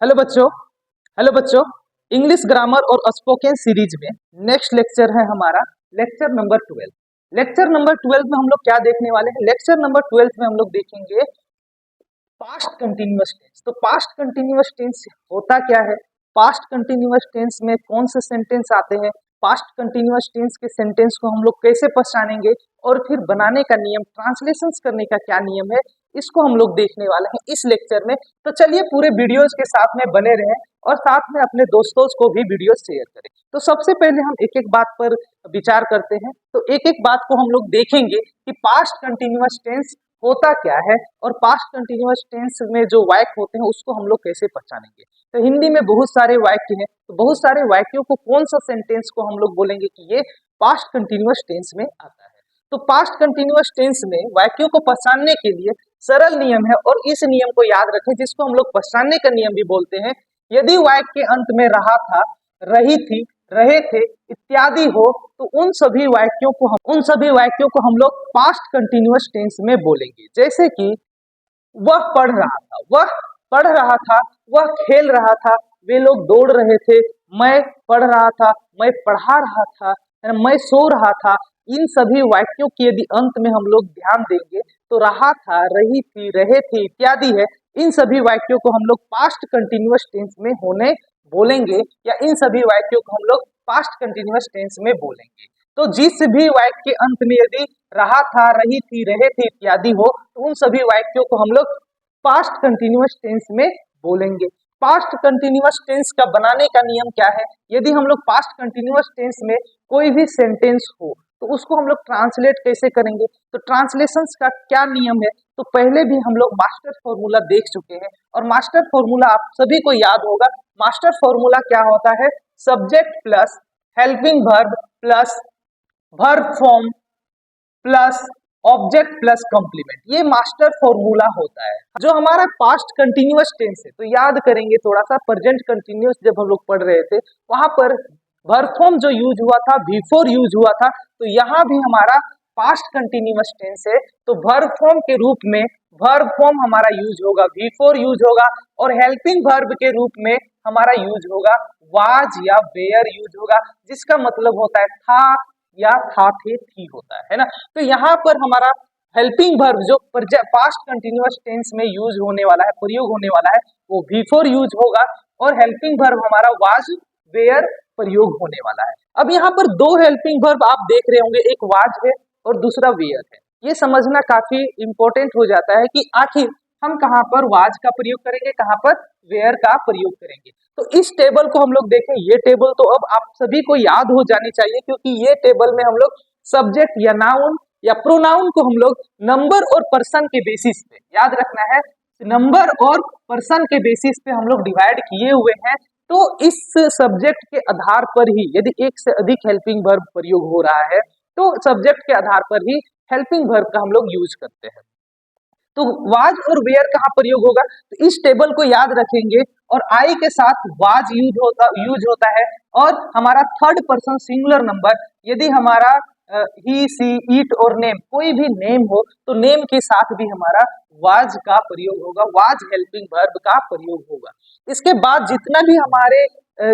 Hello बच्चों। Hello बच्चों, English grammar और स्पोकन सीरीज में नेक्स्ट लेक्चर है हमारा लेक्चर नंबर 12। लेक्चर नंबर 12 में हम लोग क्या देखने वाले हैं? लेक्चर नंबर 12 में हम लोग देखेंगे पास्ट कंटिन्यूअस टेंस। तो पास्ट कंटिन्यूअस टेंस होता क्या है, पास्ट कंटिन्यूअस टेंस में कौन से सेंटेंस आते हैं, पास्ट कंटिन्यूअस टेंस के सेंटेंस को हम लोग कैसे पहचानेंगे और फिर बनाने का नियम, ट्रांसलेशंस करने का क्या नियम है, इसको हम लोग देखने वाले हैं इस लेक्चर में। तो चलिए पूरे वीडियोस के साथ में बने रहें और साथ में अपने दोस्तों को भी वीडियो शेयर करें। तो सबसे पहले हम एक एक बात पर विचार करते हैं। तो एक एक बात को हम लोग देखेंगे कि पास्ट कंटिन्यूअस टेंस होता क्या है और पास्ट कंटिन्यूअस टेंस में जो वाक्य होते हैं उसको हम लोग कैसे पहचानेंगे। तो हिंदी में बहुत सारे वाक्य हैं, तो बहुत सारे वाक्यों को कौन सा सेंटेंस को हम लोग बोलेंगे कि ये पास्ट कंटिन्यूअस टेंस में आता है। तो पास्ट कंटिन्यूअस टेंस में वाक्यों को पहचानने के लिए सरल नियम है और इस नियम को याद रखें, जिसको हम लोग पहचानने का नियम भी बोलते हैं। यदि वाक्य के अंत में रहा था, रही थी, रहे थे इत्यादि हो तो उन सभी वाक्यों को हम लोग पास्ट कंटिन्यूअस टेंस में बोलेंगे। जैसे कि वह पढ़ रहा था, वह पढ़ रहा था, वह खेल रहा था, वे लोग दौड़ रहे थे, मैं पढ़ रहा था, मैं पढ़ा रहा था, मैं सो रहा था। इन सभी वाक्यों के यदि अंत में हम लोग ध्यान देंगे तो रहा था, रही थी, रहे थे इत्यादि है, इन सभी वाक्यों को हम लोग पास्ट कंटिन्यूअस टेंस में होने बोलेंगे या इन सभी वाक्यों को हम लोग पास्ट कंटिन्यूअस टेंस में बोलेंगे। तो जिस भी वाक्य के अंत में यदि रहा था, रही थी, रहे थे इत्यादि हो तो उन सभी वाक्यों को हम लोग पास्ट कंटिन्यूअस टेंस में बोलेंगे। पास्ट कंटिन्यूअस टेंस का बनाने का नियम क्या है? यदि हम लोग पास्ट कंटिन्यूअस टेंस में कोई भी सेंटेंस हो तो उसको हम लोग ट्रांसलेट कैसे करेंगे, तो ट्रांसलेशंस का क्या नियम है? तो पहले भी हम लोग मास्टर फॉर्मूला देख चुके हैं और मास्टर फॉर्मूला आप सभी को याद होगा। मास्टर फॉर्मूला क्या होता है? Subject plus helping verb plus verb form plus object plus complement, ये मास्टर फॉर्मूला होता है। जो हमारा पास्ट कंटिन्यूअस टेंस है, तो याद करेंगे थोड़ा सा, प्रेजेंट कंटिन्यूअस जब हम लोग पढ़ रहे थे वहां पर वर्ब फॉर्म जो यूज हुआ था, बिफोर यूज हुआ था, तो यहाँ भी हमारा पास्ट कंटिन्यूअस टेंस है तो वर्ब फॉर्म के रूप में वर्ब फॉर्म हमारा यूज होगा, बिफोर यूज होगा, और हेल्पिंग वर्ब के रूप में हमारा यूज होगा वाज या वेयर यूज होगा, जिसका मतलब होता है था या था, थे, थी होता है ना। तो यहाँ पर हमारा हेल्पिंग वर्ब जो पास्ट कंटिन्यूअस टेंस में यूज होने वाला है, प्रयोग होने वाला है, वो बिफोर यूज होगा और हेल्पिंग वर्ब हमारा वाज वेयर प्रयोग होने वाला है। अब यहाँ पर दो हेल्पिंग वर्ब आप देख रहे होंगे, एक वाज है और दूसरा वेयर है। ये समझना काफी इंपॉर्टेंट हो जाता है कि आखिर हम कहाँ पर वाज का प्रयोग करेंगे, कहाँ पर वेयर का प्रयोग करेंगे। तो इस टेबल को हम लोग देखें, ये टेबल तो अब आप सभी को याद हो जानी चाहिए, क्योंकि ये टेबल में हम लोग सब्जेक्ट या नाउन या प्रोनाउन को हम लोग नंबर और पर्सन के बेसिस पे, याद रखना है, नंबर और पर्सन के बेसिस पे हम लोग डिवाइड किए हुए हैं। तो इस सब्जेक्ट के आधार पर ही यदि एक से अधिक हेल्पिंग वर्ब प्रयोग हो रहा है तो सब्जेक्ट के आधार पर ही हेल्पिंग वर्ब का हम लोग यूज करते हैं। तो वाज और वेयर कहाँ प्रयोग होगा, तो इस टेबल को याद रखेंगे और आई के साथ वाज यूज होता है और हमारा थर्ड पर्सन सिंगुलर नंबर यदि हमारा ही, सी, इट और नेम, कोई भी नेम हो तो नेम के साथ भी हमारा वाज का प्रयोग होगा, वाज हेल्पिंग वर्ब का प्रयोग होगा। इसके बाद जितना भी हमारे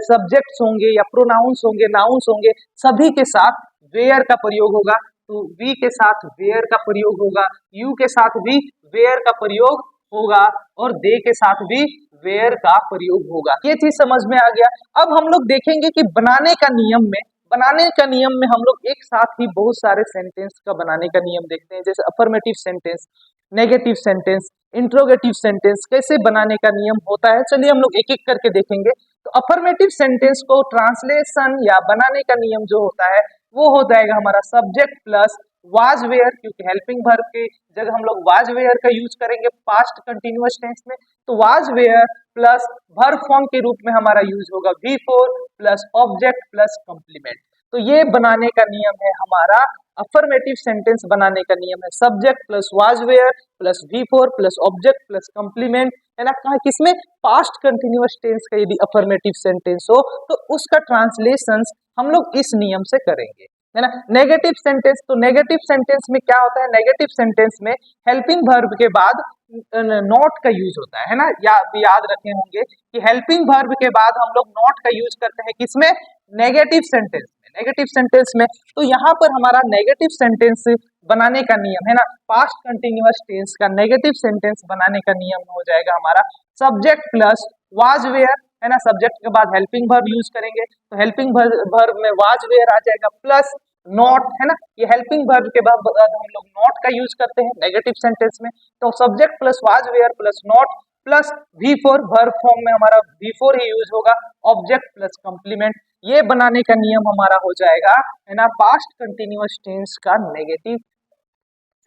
सब्जेक्ट्स होंगे या प्रोनाउंस होंगे, नाउन्स होंगे, सभी के साथ वेयर का प्रयोग होगा। तो वी के साथ वेयर का प्रयोग होगा, यू के साथ भी वेयर का प्रयोग होगा और दे के साथ भी वेयर का प्रयोग होगा। ये चीज समझ में आ गया। अब हम लोग देखेंगे कि बनाने का नियम में हम लोग एक साथ ही बहुत सारे सेंटेंस का बनाने का नियम देखते हैं, जैसे affirmative sentence, negative sentence, interrogative sentence, कैसे बनाने का नियम होता है। चलिए हम लोग एक एक करके देखेंगे। तो अफर्मेटिव सेंटेंस को ट्रांसलेशन या बनाने का नियम जो होता है वो हो जाएगा हमारा सब्जेक्ट प्लस वाज वेयर, क्योंकि हेल्पिंग वर्ब की जगह हम लोग वाज वेयर का यूज करेंगे पास्ट कंटिन्यूअस टेंस में। तो was were plus verb form के रूप में हमारा यूज होगा before plus object plus complement. तो ये बनाने का नियम है हमारा, अफर्मेटिव सेंटेंस बनाने का नियम है subject plus was were plus before plus object plus complement, है ना। कहा किसमें? पास्ट कंटिन्यूअस टेंस का यदि अफर्मेटिव सेंटेंस हो तो उसका ट्रांसलेशन हम लोग इस नियम से करेंगे, है ना। नेगेटिव सेंटेंस, तो नेगेटिव सेंटेंस में क्या होता है? नेगेटिव सेंटेंस में हेल्पिंग वर्ब के बाद नॉट का यूज होता है ना। याद रखे होंगे कि हेल्पिंग वर्ब के बाद हम लोग नॉट का यूज करते हैं किसमें, नेगेटिव सेंटेंस में। नेगेटिव सेंटेंस में तो यहाँ पर हमारा नेगेटिव सेंटेंस बनाने का नियम है ना, पास्ट कंटिन्यूअस टेंस का नेगेटिव सेंटेंस बनाने का नियम हो जाएगा हमारा सब्जेक्ट प्लस वाज वेयर, है ना। सब्जेक्ट के बाद हेल्पिंग वर्ब यूज करेंगे तो हेल्पिंग वर्ब में वाज वेयर आ जाएगा प्लस नॉट, है ना। ये हेल्पिंग वर्ब के बाद हम लोग नॉट का यूज करते हैं नेगेटिव सेंटेंस में, तो subject plus was were plus not plus V4 verb form में हमारा V4 ही यूज होगा, ऑब्जेक्ट प्लस कंप्लीमेंट। ये बनाने का नियम हमारा हो जाएगा, है ना, पास्ट कंटिन्यूअस टेंस का नेगेटिव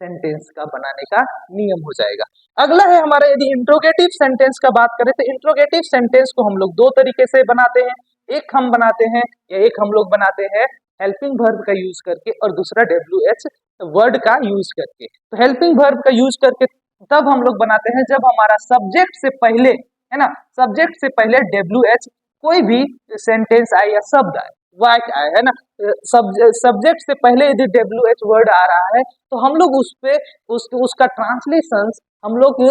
सेंटेंस का बनाने का नियम हो जाएगा। अगला है हमारा, यदि इंट्रोगेटिव सेंटेंस का बात करें तो इंट्रोगेटिव सेंटेंस को हम लोग दो तरीके से बनाते हैं, एक हम बनाते हैं या एक हम लोग बनाते हैं हेल्पिंग वर्ब का यूज करके और दूसरा WH वर्ड का यूज करके। तो हेल्पिंग वर्ब का यूज करके तब हम लोग बनाते हैं जब हमारा सब्जेक्ट से पहले, है ना, सब्जेक्ट से पहले WH कोई भी सेंटेंस आए या शब्द आए, वाक्य आए, है ना। सब्जेक्ट से पहले यदि WH वर्ड आ रहा है तो हम लोग उसका ट्रांसलेशन हम लोग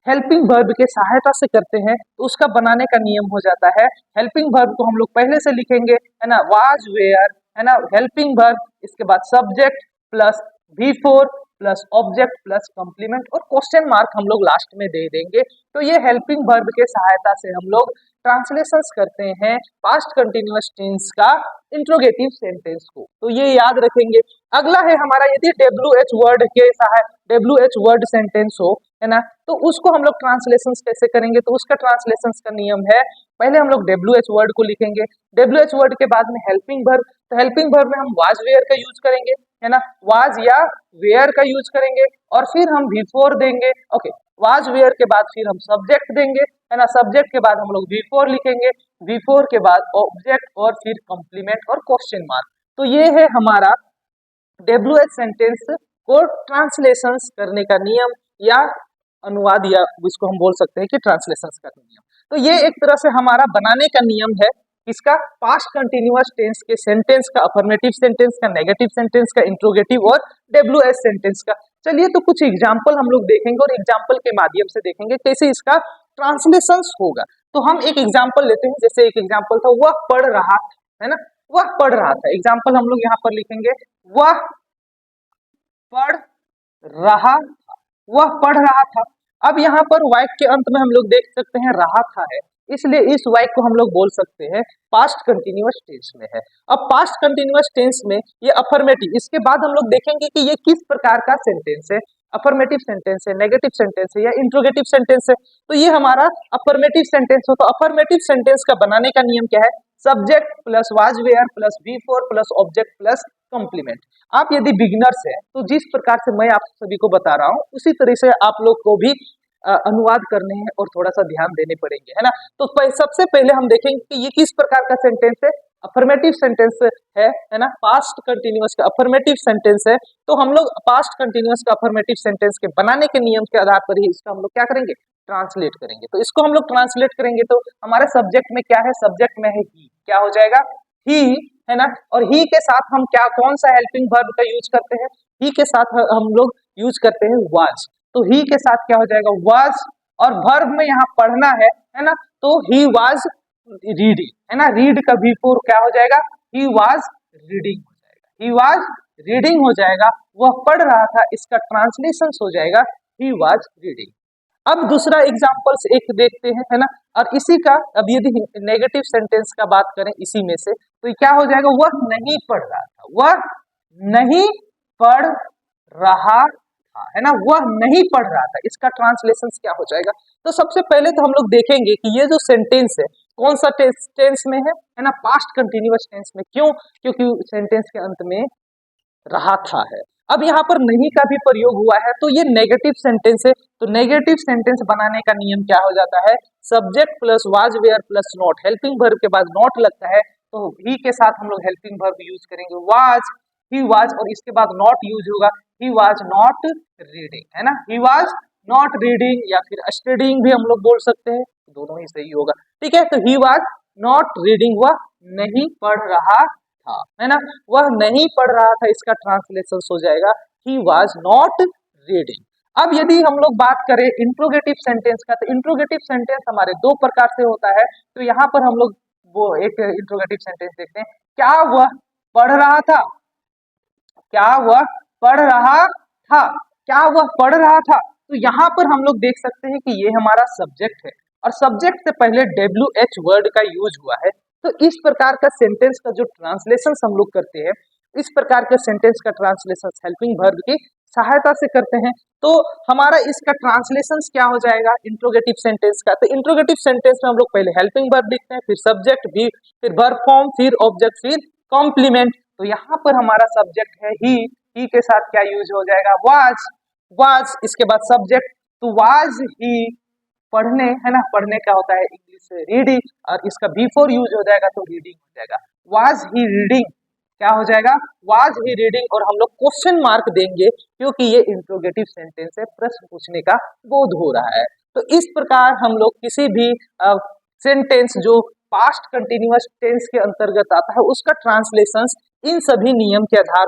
हेल्पिंग वर्ब के सहायता से करते हैं, तो उसका बनाने का नियम हो जाता है, हेल्पिंग वर्ब को हम लोग पहले से लिखेंगे, है ना, वाज वेयर, है ना, हेल्पिंग वर्ब, इसके बाद subject plus V4 plus object plus complement और क्वेश्चन मार्क हम लोग लास्ट में दे देंगे। तो ये हेल्पिंग वर्ब के सहायता से हम लोग ट्रांसलेशंस करते हैं पास्ट कंटिन्यूअस टेंस का इंट्रोगेटिव सेंटेंस को, तो ये याद रखेंगे। अगला है हमारा, यदि WH वर्ड के WH वर्ड सेंटेंस हो, है ना, तो उसको हम लोग ट्रांसलेशंस कैसे करेंगे, तो उसका ट्रांसलेशंस का नियम है, पहले हम लोग WH वर्ड को लिखेंगे, WH वर्ड के बाद में हेल्पिंग वर्ब, तो हेल्पिंग वर्ब में हम वाज वेयर का यूज करेंगे, है ना, वाज या वेयर का यूज करेंगे और फिर हम V4 देंगे, ओके, वाज वेयर के बाद फिर हम सब्जेक्ट देंगे, है ना, सब्जेक्ट के बाद हम लोग V4 लिखेंगे, V4 के बाद ऑब्जेक्ट और फिर कंप्लीमेंट और क्वेश्चन मार्क। तो ये है हमारा WH सेंटेंस को ट्रांसलेशंस करने का नियम या अनुवाद, या इसको हम बोल सकते हैं कि ट्रांसलेशंस का नियम। तो ये एक तरह से हमारा बनाने का नियम है इसका, पास्ट कंटिन्यूअस टेंस के सेंटेंस का, अफर्मेटिव सेंटेंस का, नेगेटिव सेंटेंस का, इंट्रोगेटिव और WH सेंटेंस का। चलिए तो कुछ एग्जाम्पल हम लोग देखेंगे और एग्जाम्पल के माध्यम से देखेंगे कैसे इसका ट्रांसलेशंस होगा। तो हम एक एग्जाम्पल लेते हैं, जैसे एक एग्जाम्पल था वह पढ़ रहा था, है ना, वह पढ़ रहा था। एग्जाम्पल हम लोग यहाँ पर लिखेंगे वह पढ़ रहा था, वह पढ़ रहा था। अब यहाँ पर वाक्य के अंत में हम लोग देख सकते हैं रहा था है, इसलिए इस वाक्य को हम लोग बोल सकते हैं पास्ट कंटिन्यूअस टेंस में है। अब पास्ट कंटिन्यूअस टेंस में ये अफर्मेटिव, इसके बाद हम लोग देखेंगे कि ये किस प्रकार का सेंटेंस है, अफर्मेटिव सेंटेंस है, नेगेटिव सेंटेंस है या इंट्रोगेटिव सेंटेंस है। तो ये हमारा अफर्मेटिव सेंटेंस हो, तो अफर्मेटिव सेंटेंस का बनाने का नियम क्या है, subject plus was were plus V4 plus object plus complement. आप यदि बिगिनर्स है तो जिस प्रकार से मैं आप सभी को बता रहा हूँ उसी तरह से आप लोग को भी अनुवाद करने हैं और थोड़ा सा ध्यान देने पड़ेंगे, है ना। तो सबसे पहले हम देखेंगे कि ये किस प्रकार का सेंटेंस है, अफर्मेटिव सेंटेंस है ना, पास्ट कंटिन्यूअस का अफर्मेटिव सेंटेंस है। तो हम लोग पास्ट कंटिन्यूअस का अफर्मेटिव सेंटेंस के बनाने के नियम के आधार पर ही इसका हम लोग क्या करेंगे, ट्रांसलेट करेंगे। तो इसको हम लोग ट्रांसलेट करेंगे तो हमारे सब्जेक्ट में क्या है, सब्जेक्ट में है ही, क्या हो जाएगा ही, है ना, और ही के साथ हम क्या, कौन सा हेल्पिंग वर्ब का यूज करते हैं, ही के साथ हम लोग यूज करते हैं वाज। तो ही के साथ क्या हो जाएगा वाज, और वर्ब में यहाँ पढ़ना है ना, तो ही वाज रीडिंग, है ना, रीड का V4 क्या हो जाएगा, ही वाज रीडिंग हो जाएगा, ही वाज रीडिंग हो जाएगा, वह पढ़ रहा था, इसका ट्रांसलेशन हो जाएगा ही वाज रीडिंग। अब दूसरा एग्जाम्पल्स एक देखते हैं, है ना, और इसी का अब यदि नेगेटिव सेंटेंस का बात करें इसी में से तो क्या हो जाएगा, वह नहीं पढ़ रहा था, वह नहीं पढ़ रहा था, है ना, वह नहीं पढ़ रहा था, इसका ट्रांसलेशन क्या हो जाएगा। तो सबसे पहले तो हम लोग देखेंगे कि ये जो सेंटेंस है कौन सा टेंस में है ना, पास्ट कंटिन्यूअस टेंस में। क्यों, क्योंकि सेंटेंस के अंत में रहा था है। अब यहाँ पर नहीं का भी प्रयोग हुआ है तो ये नेगेटिव सेंटेंस है, तो नेगेटिव सेंटेंस बनाने का नियम क्या हो जाता है, subject plus was were plus not, helping verb के बाद नॉट लगता है तो ही के साथ हम लोग हेल्पिंग वर्ब यूज करेंगे वाज, ही वाज, और इसके बाद नॉट यूज होगा, ही वाज नॉट रीडिंग, है ना, ही वाज नॉट रीडिंग या फिर स्टडीइंग भी हम लोग बोल सकते हैं, दोनों ही सही होगा, ठीक है। तो ही वाज नॉट रीडिंग, वह नहीं पढ़ रहा था, है ना, वह नहीं पढ़ रहा था, इसका ट्रांसलेशन हो जाएगा ही वाज नॉट रीडिंग। अब यदि हम लोग बात करें इंट्रोगेटिव सेंटेंस का, तो इंट्रोगेटिव सेंटेंस हमारे दो प्रकार से होता है। तो यहाँ पर हम लोग वो एक इंट्रोगेटिव सेंटेंस देखते हैं। क्या वह पढ़ रहा था? क्या वह पढ़ रहा था? क्या वह पढ़ रहा था? तो यहाँ पर हम लोग देख सकते हैं कि ये हमारा सब्जेक्ट है और सब्जेक्ट से पहले WH वर्ड का यूज हुआ है। तो इस प्रकार का सेंटेंस का जो ट्रांसलेशन हम लोग करते हैं, इस प्रकार के सेंटेंस का ट्रांसलेशन हेल्पिंग वर्ब की सहायता से करते हैं। तो हमारा इसका ट्रांसलेशन क्या हो जाएगा इंट्रोगेटिव सेंटेंस का? तो इंट्रोगेटिव सेंटेंस में हम लोग पहले हेल्पिंग वर्ब लिखते हैं, फिर सब्जेक्ट, भी फिर वर्ब फॉर्म, फिर ऑब्जेक्ट, फिर कॉम्प्लीमेंट। तो यहाँ पर हमारा सब्जेक्ट है ही के साथ क्या यूज हो जाएगा? वाज, इसके बाद सब्जेक्ट, तो वाज ही पढ़ने, है ना, पढ़ने क्या होता है इंग्लिश से रीडिंग, और इसका बिफोर यूज हो जाएगा तो रीडिंग हो जाएगा। वाज ही रीडिंग, क्या हो जाएगा? वाज ही रीडिंग, और हम लोग क्वेश्चन मार्क देंगे क्योंकि ये इंट्रोगेटिव सेंटेंस है, प्रश्न पूछने का बोध हो रहा है। तो इस प्रकार हम लोग किसी भी सेंटेंस जो पास्ट कंटिन्यूअस टेंस के अंतर्गत आता है उसका ट्रांसलेशन इन सभी नियम के आधार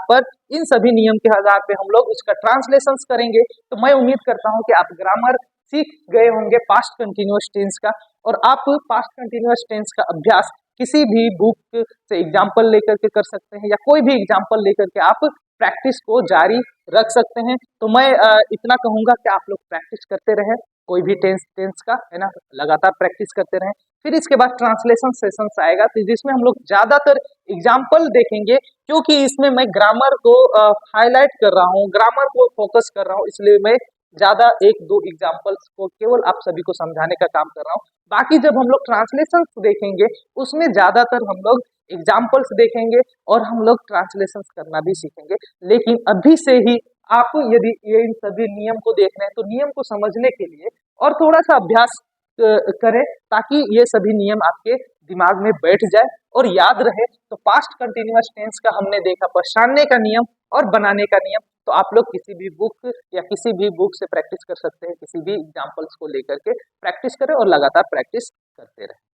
पर, हम लोग उसका ट्रांसलेशन करेंगे। तो मैं उम्मीद करता हूं कि आप ग्रामर सीख गए होंगे पास्ट कंटिन्यूअस टेंस का, और आप पास्ट कंटिन्यूअस टेंस का अभ्यास किसी भी बुक से एग्जाम्पल लेकर के कर सकते हैं, या कोई भी एग्जाम्पल लेकर के आप प्रैक्टिस को जारी रख सकते हैं। तो मैं इतना कहूंगा कि आप लोग प्रैक्टिस करते रहें, कोई भी टेंस का, है ना, लगातार प्रैक्टिस करते रहें। फिर इसके बाद ट्रांसलेशन सेशंस आएगा, तो जिसमें हम लोग ज्यादातर एग्जाम्पल देखेंगे, क्योंकि इसमें मैं ग्रामर को हाईलाइट कर रहा हूँ, ग्रामर को फोकस कर रहा हूँ, इसलिए मैं ज्यादा एक दो एग्जाम्पल्स को केवल आप सभी को समझाने का काम कर रहा हूँ। बाकी जब हम लोग ट्रांसलेशन देखेंगे उसमें ज्यादातर हम लोग एग्जाम्पल्स देखेंगे और हम लोग ट्रांसलेशन करना भी सीखेंगे। लेकिन अभी से ही आप यदि ये इन सभी नियम को देख रहे हैं तो नियम को समझने के लिए और थोड़ा सा अभ्यास करें, ताकि ये सभी नियम आपके दिमाग में बैठ जाए और याद रहे। तो पास्ट कंटिन्यूअस टेंस का हमने देखा पहचानने का नियम और बनाने का नियम। तो आप लोग किसी भी बुक या किसी भी बुक से प्रैक्टिस कर सकते हैं, किसी भी एग्जाम्पल्स को लेकर के प्रैक्टिस करें और लगातार प्रैक्टिस करते रहें।